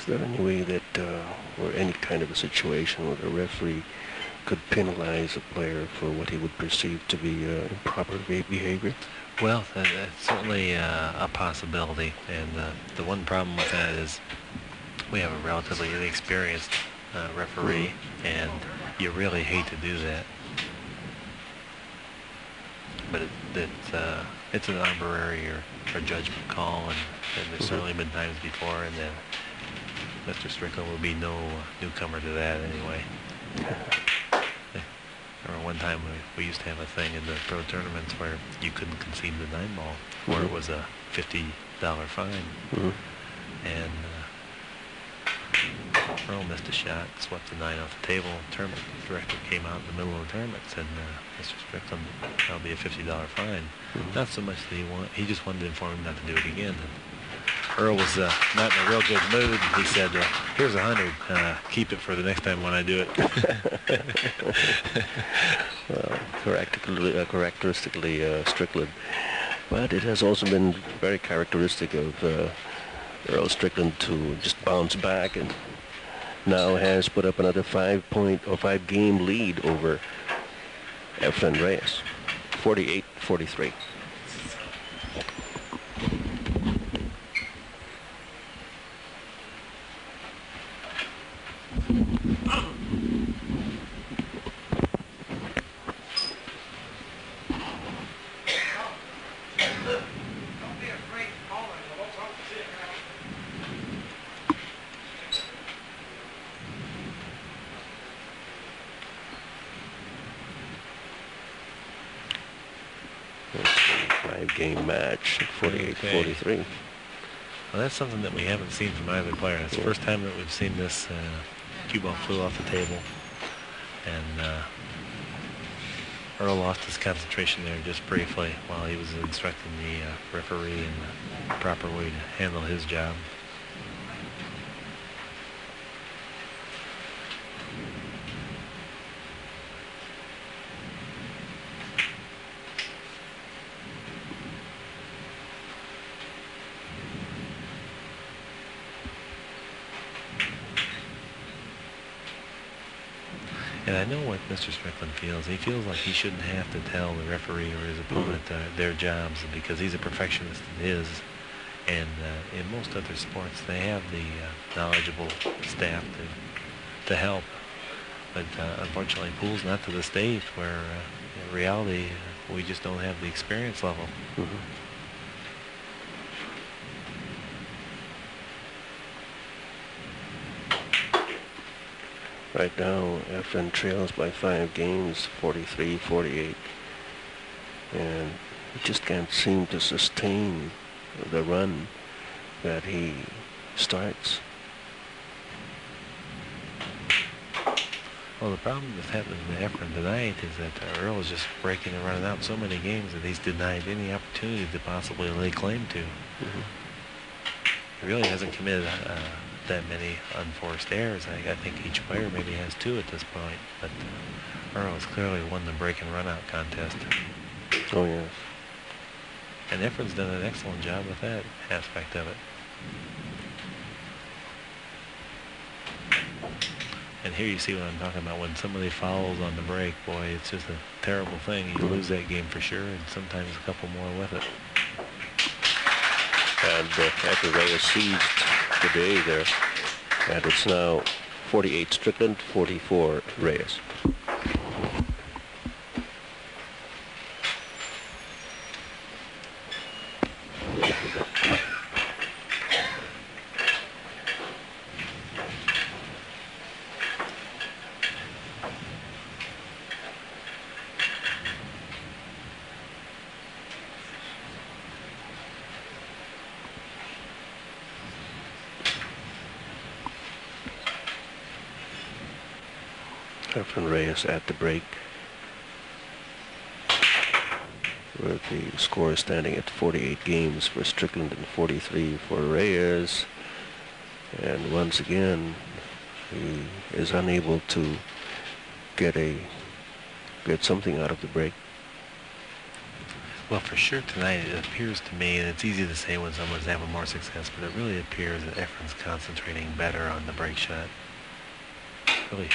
Is there any way that, or any kind of a situation where the referee could penalize a player for what he would perceive to be improper behavior? Well, that's certainly a possibility, and the one problem with that is we have a relatively inexperienced referee, and you really hate to do that. But it's an arbitrary or judgment call, and there's certainly been times before, and then Mr. Strickland will be no newcomer to that anyway. I remember one time we used to have a thing in the pro tournaments where you couldn't concede the 9-ball, or it was a $50 fine. And Earl missed a shot, swept the 9 off the table. Tournament director came out in the middle of the tournament and said, Mr. Strickland, that'll be a $50 fine. Not so much that he just wanted to inform him not to do it again. And Earl was not in a real good mood. He said, here's 100. Keep it for the next time when I do it. Well, characteristically Strickland. But it has also been very characteristic of Earl Strickland to just bounce back, and now has put up another 5-game lead over Efren Reyes, 48-43. Five-game match, 48-43. Well, that's something that we haven't seen from either player. It's the first time that we've seen this cue ball flew off the table, and Earl lost his concentration there just briefly while he was instructing the referee in the proper way to handle his job. And I know what Mr. Strickland feels. He feels like he shouldn't have to tell the referee or his opponent their jobs, because he's a perfectionist in his. And in most other sports, they have the knowledgeable staff to help. But unfortunately, pool's not to the stage where, in reality, we just don't have the experience level. Right now, Efren trails by 5 games, 43-48. And he just can't seem to sustain the run that he starts. Well, the problem that's happening to Efren tonight is that Earl is just breaking and running out so many games that he's denied any opportunity to possibly lay claim to. He really hasn't committed that many unforced errors. I think each player maybe has 2 at this point, but Earl has clearly won the break and run out contest. Oh, yes. And Efren's done an excellent job with that aspect of it. And here you see what I'm talking about. When somebody fouls on the break, boy, it's just a terrible thing. You lose that game for sure, and sometimes a couple more with it. And Efren Reyes seized the day there. And it's now 48 Strickland, 44 Reyes. Efren Reyes at the break, with the score standing at 48 games for Strickland and 43 for Reyes. And once again, he is unable to get something out of the break. Well, for sure tonight, it appears to me, and it's easy to say when someone's having more success, but it really appears that Efren's concentrating better on the break shot. Really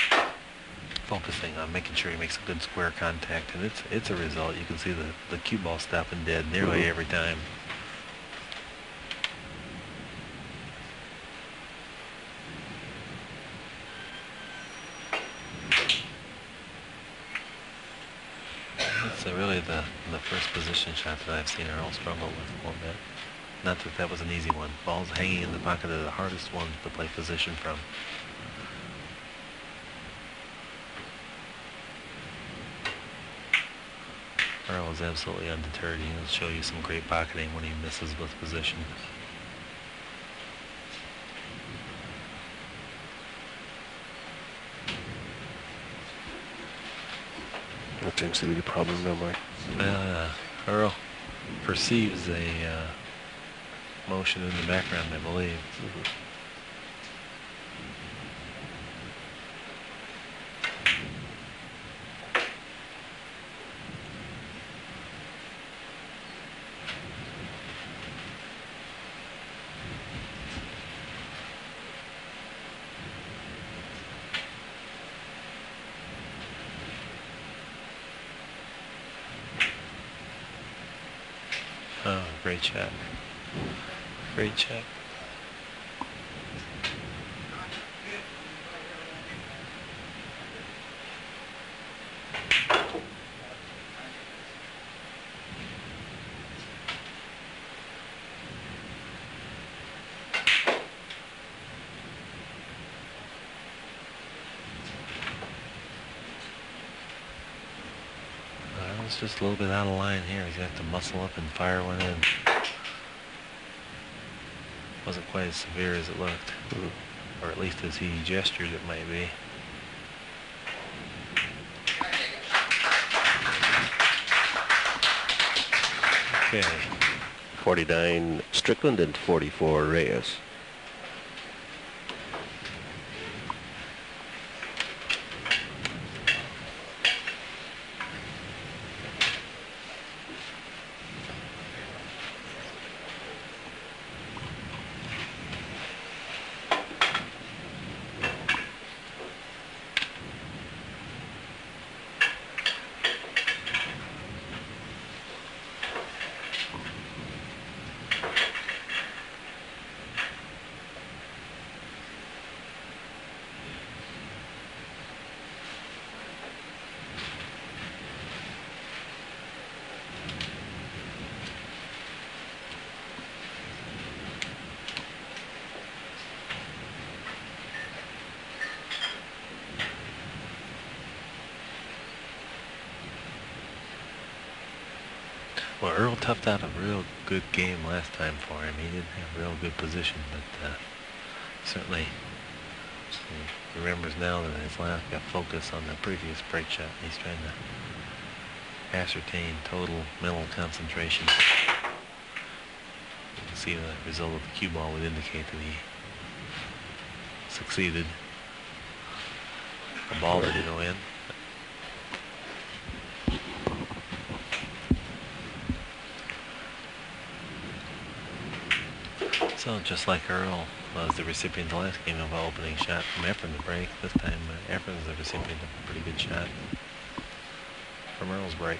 focusing on making sure he makes a good square contact, and it's a result. You can see the cue ball stopping dead nearly every time. It's really the first position shot that I've seen Earl struggle with a little bit. Not that that was an easy one. Balls hanging in the pocket are the hardest ones to play position from. Earl is absolutely undeterred. He'll show you some great pocketing when he misses with position. That seems to be the problem now, Mike. Earl perceives a motion in the background, I believe. Oh, great shot. Great shot. It's just a little bit out of line here. He's got to muscle up and fire one in. Wasn't quite as severe as it looked, or at least as he gestured it might be. Okay. 49 Strickland and 44 Reyes. Well, Earl toughed out a real good game last time for him. He didn't have real good position, but certainly he remembers now that his lack of focus on the previous break shot. He's trying to ascertain total mental concentration. You can see the result of the cue ball would indicate that he succeeded. The ball didn't go in. So just like Earl was the recipient the last game of an opening shot from Efren to break, this time Efren's the recipient of a pretty good shot from Earl's break.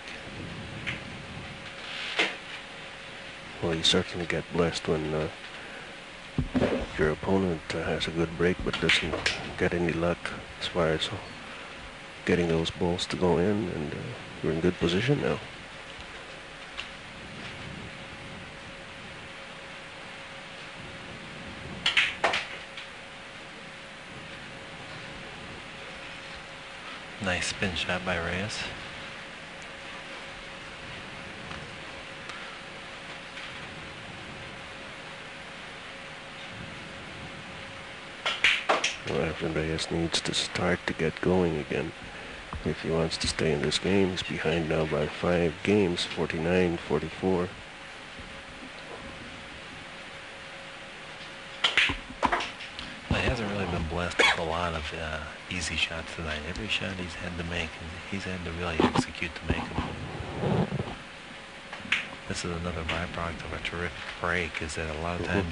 Well, you certainly get blessed when your opponent has a good break but doesn't get any luck as far as getting those balls to go in, and you're in good position now. Nice spin shot by Reyes. Well, Efren Reyes needs to start to get going again if he wants to stay in this game. He's behind now by 5 games, 49-44. He hasn't really been blessed with a lot of easy shots tonight. Every shot he's had to make, he's had to really execute to make them. this is another byproduct of a terrific break, is that a lot of times